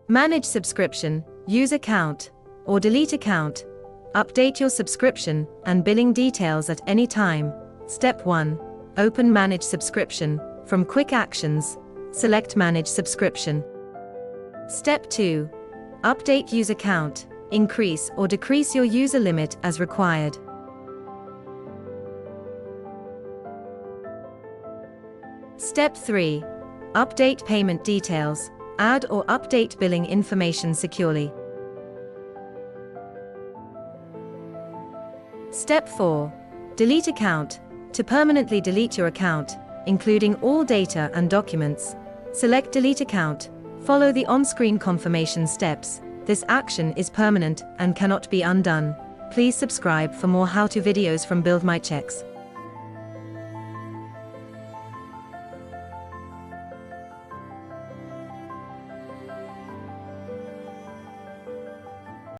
Manage subscription, use account, or delete account. Update your subscription and billing details at any time. Step 1. Open Manage Subscription. From Quick Actions, select Manage Subscription. Step 2. Update User Count. Increase or decrease your user limit as required. Step 3. Update payment details. Add or update billing information securely. Step 4. Delete account. To permanently delete your account, including all data and documents, select Delete Account. Follow the on-screen confirmation steps. This action is permanent and cannot be undone. Please subscribe for more how-to videos from BuildMyChecks.